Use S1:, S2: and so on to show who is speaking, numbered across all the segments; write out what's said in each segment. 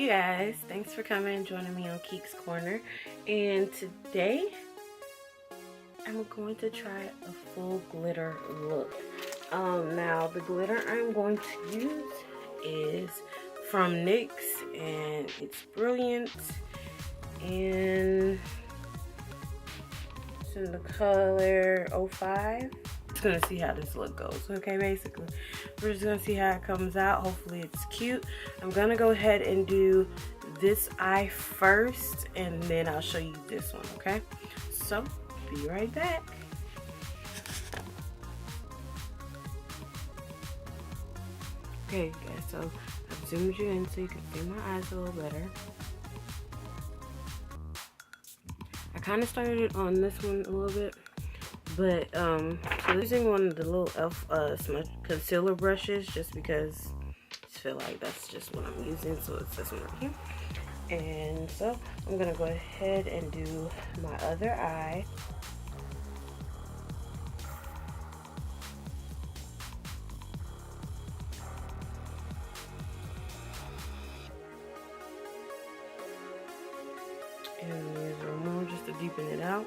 S1: Hey guys, thanks for coming and joining me on Keek's Corner. And today I'm going to try a full glitter look. Now the glitter I'm going to use is from NYX and it's Brilliance, and it's in the color 05. Just gonna see how this look goes. Okay, basically we're just gonna see how it comes out. Hopefully it's cute. I'm gonna go ahead and do this eye first and then I'll show you this one. Okay, so be right back. Okay guys, so I've zoomed you in so you can see my eyes a little better. I kind of started on this one a little bit, but so using one of the little e.l.f. smudge concealer brushes just because I just feel like that's just what I'm using, so it's this one right here. And so I'm gonna go ahead and do my other eye. And use a little more just to deepen it out.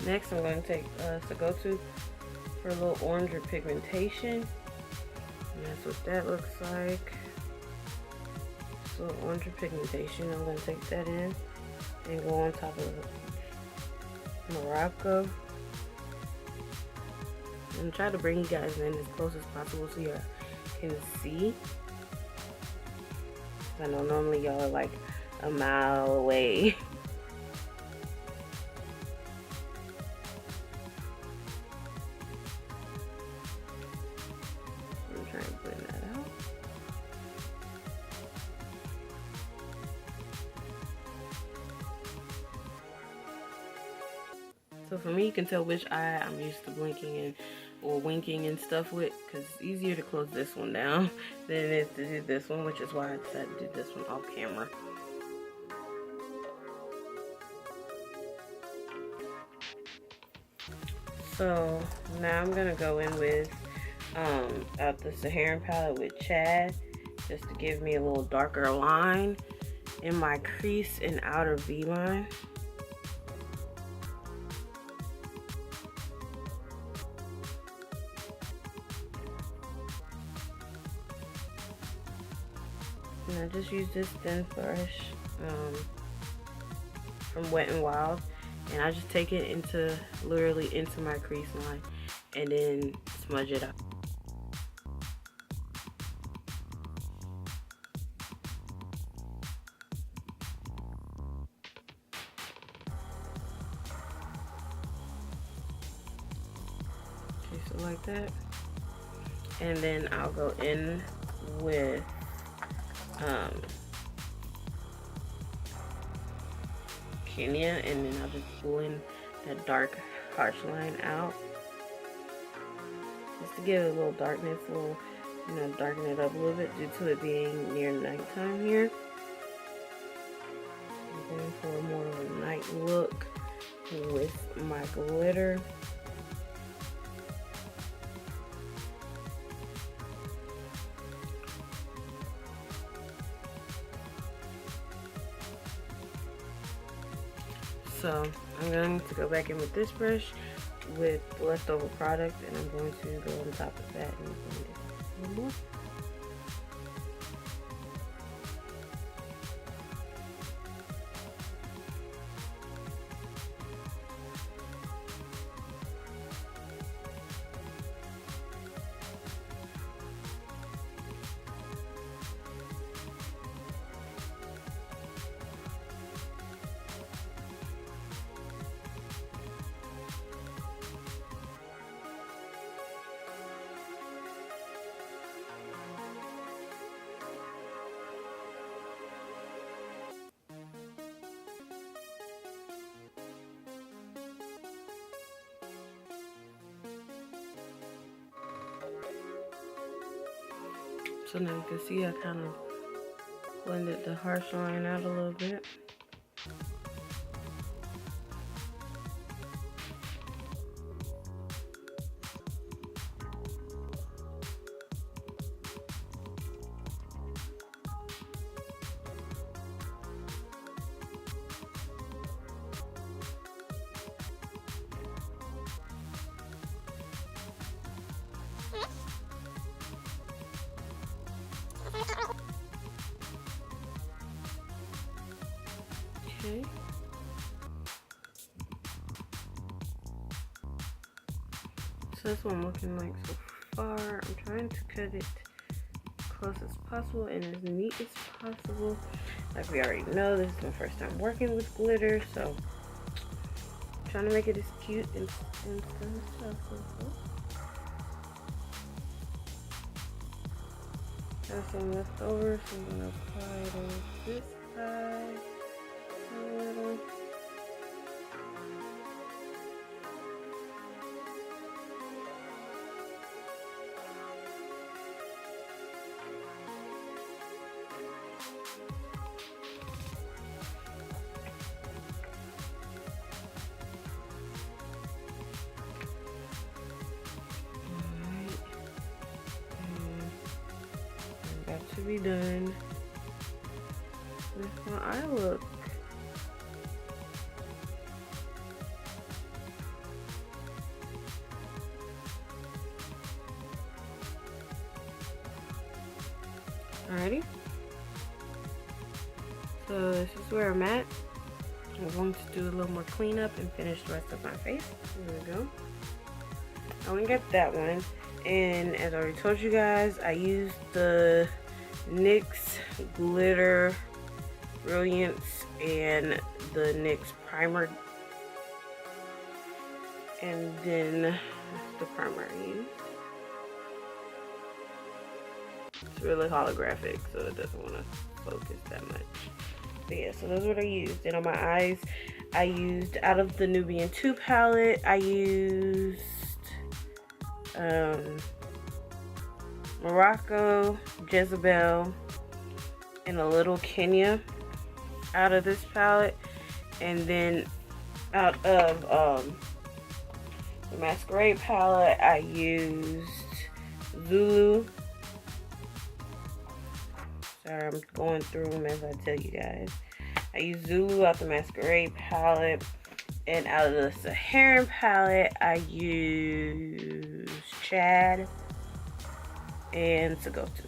S1: Next, I'm going to take to go to for a little oranger pigmentation. And that's what that looks like. So oranger pigmentation, I'm going to take that in and go on top of Morocco. And try to bring you guys in as close as possible so you can see. I know normally y'all are like a mile away. I'm trying to blend that out. So for me, you can tell which eye I'm used to blinking and or winking and stuff with, because it's easier to close this one down than it is to do this one, which is why I decided to do this one off camera. So now I'm gonna go in with out the Saharan palette with Chad, just to give me a little darker line in my crease and outer V line. And I just use this thin brush from Wet n Wild, and I just take it into literally into my crease line and then smudge it out. Okay, so like that, and then I'll go in with Kenya, and then I'll just blend that dark harsh line out just to give it a little darkness, a little, you know, darken it up a little bit due to it being near nighttime here. I'm going for more of a night look with my glitter. So I'm going to go back in with this brush with the leftover product, and I'm going to go on top of that and blend it a little more. So now you can see I kind of Blended the harsh line out a little bit. Okay. So that's what I'm looking like so far. I'm trying to cut it close as possible and as neat as possible. Like we already know, this is my first time working with glitter, so I'm trying to make it as cute and stuff as possible. Got some left over, so I'm gonna apply it on this side a little. To be done with my eye look. Alrighty, so this is where I'm at. I'm going to do a little more cleanup and finish the rest of my face. There we go. I only got that one, and as I already told you guys, I used the NYX Glitter Brrillants and the NYX Primer, and then that's the primer I used. It's really holographic, so it doesn't want to focus that much. But yeah, so those are what I used. And on my eyes, I used, out of the Nubian 2 palette, I used Morocco, Jezebel, and a little Kenya out of this palette. And then out of the Masquerade palette, I used Zulu. Sorry, I'm going through them as I tell you guys. I used Zulu out the Masquerade palette. And out of the Saharan palette, I used Chad and Sagotu.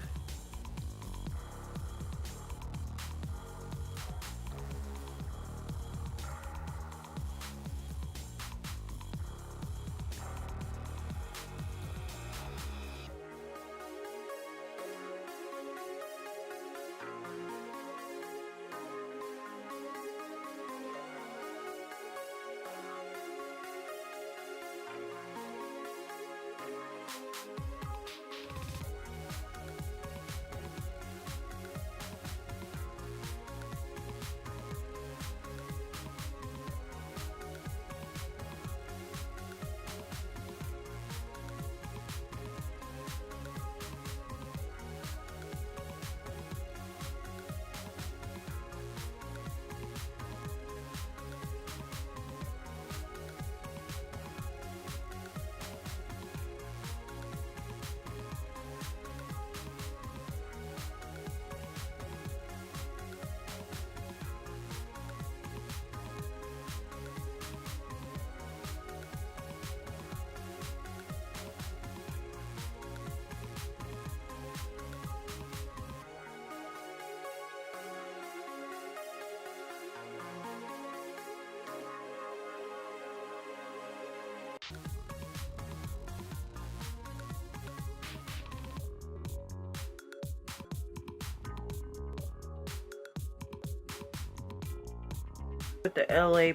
S1: With the LA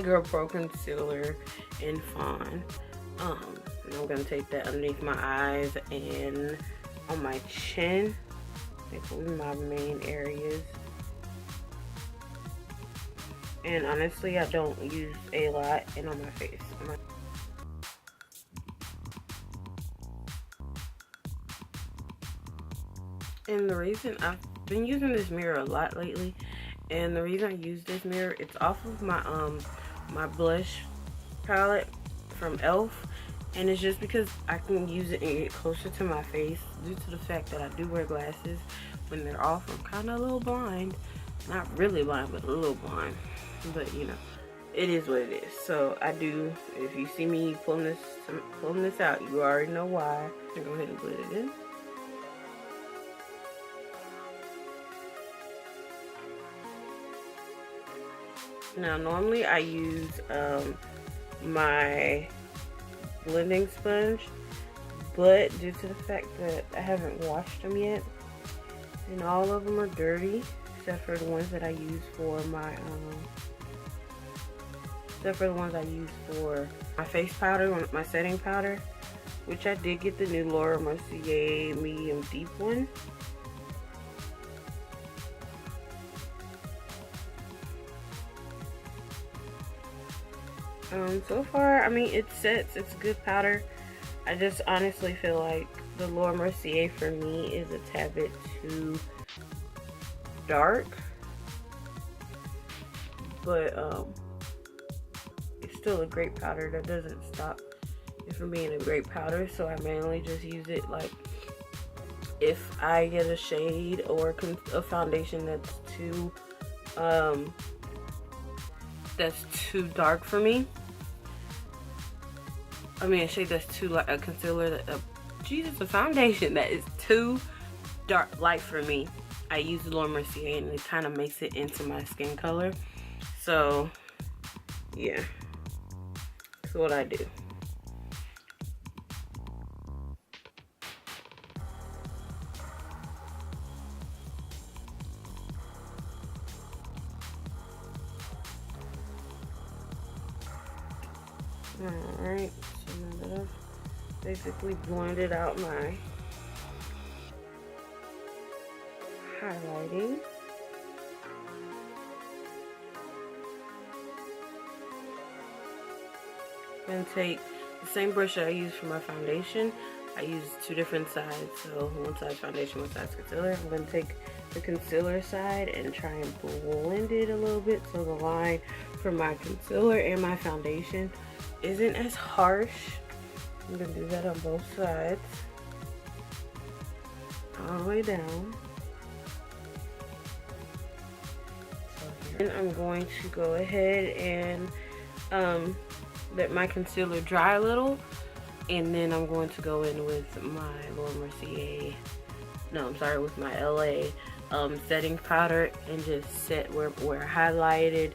S1: Girl Pro Concealer in Fawn. And I'm gonna take that underneath my eyes and on my chin. I think will be my main areas. And honestly, I don't use a lot and on my face. And the reason I've been using this mirror a lot lately, and the reason I use this mirror, it's off of my my blush palette from e.l.f. and it's just because I can use it and get closer to my face due to the fact that I do wear glasses. When they're off, I'm kind of a little blind. Not really blind, but a little blind. But you know, it is what it is. So I do, if you see me pulling this out, you already know why. I'm gonna go ahead and put it in. Now normally I use my blending sponge, but due to the fact that I haven't washed them yet and all of them are dirty except for the ones that I use for my face powder, my setting powder, which I did get the new Laura Mercier medium deep one. So far, I mean, it sets, it's good powder. I just honestly feel like the Laura Mercier for me is a tad bit too dark, but it's still a great powder. That doesn't stop it from being a great powder, so I mainly just use it like if I get a shade or a foundation that's too dark for me. I mean, a shade that's too light, a concealer, a foundation that is too dark, light for me. I use the Laura Mercier and it kind of makes it into my skin color. So, yeah, that's what I do. Alright, so now that I've basically blended out my highlighting, I'm going to take the same brush that I use for my foundation. I use two different sides, so one side foundation, one side concealer. I'm going to take the concealer side and try and blend it a little bit so the line for my concealer and my foundation isn't as harsh. I'm going to do that on both sides, all the way down. And I'm going to go ahead and let my concealer dry a little, and then I'm going to go in with my Laura Mercier, with my LA setting powder and just set where I highlighted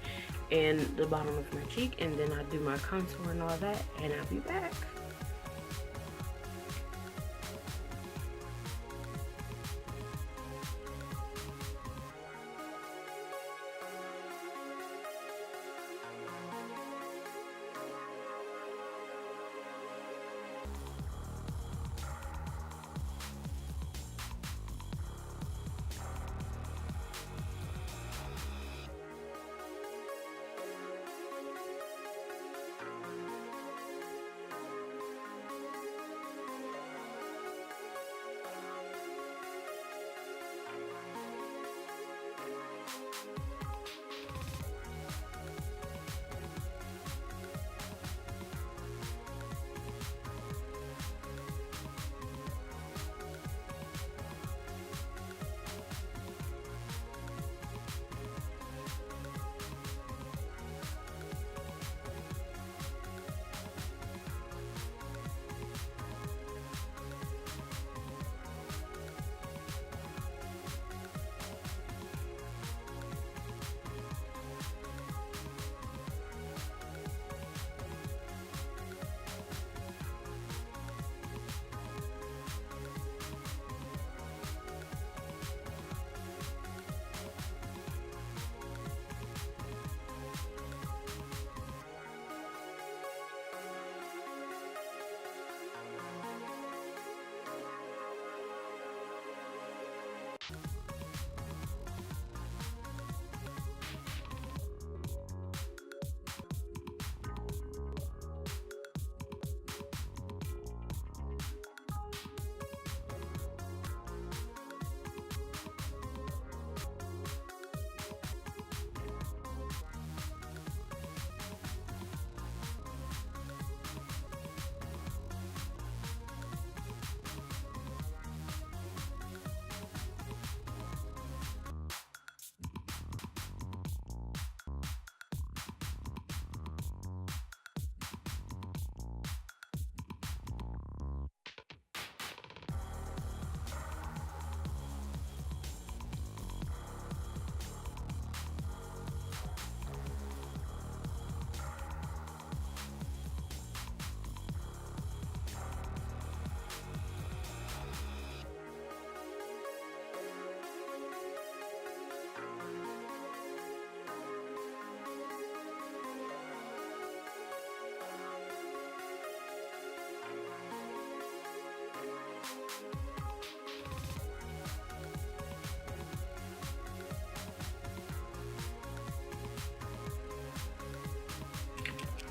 S1: and the bottom of my cheek, and then I'll do my contour and all that, and I'll be back.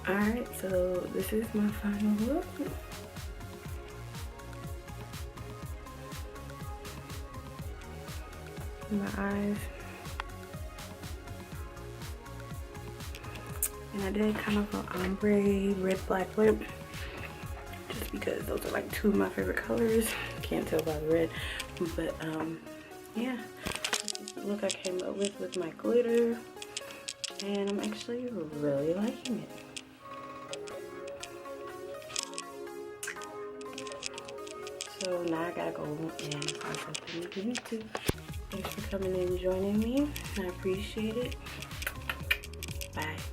S1: Alright, so this is my final look. My eyes. And I did kind of an ombre red black lip, just because those are like two of my favorite colors. Can't tell by the red, but yeah, this is the look I came up with my glitter, and I'm actually really liking it. So now I gotta go and find something to do. Thanks for coming in and joining me. I appreciate it.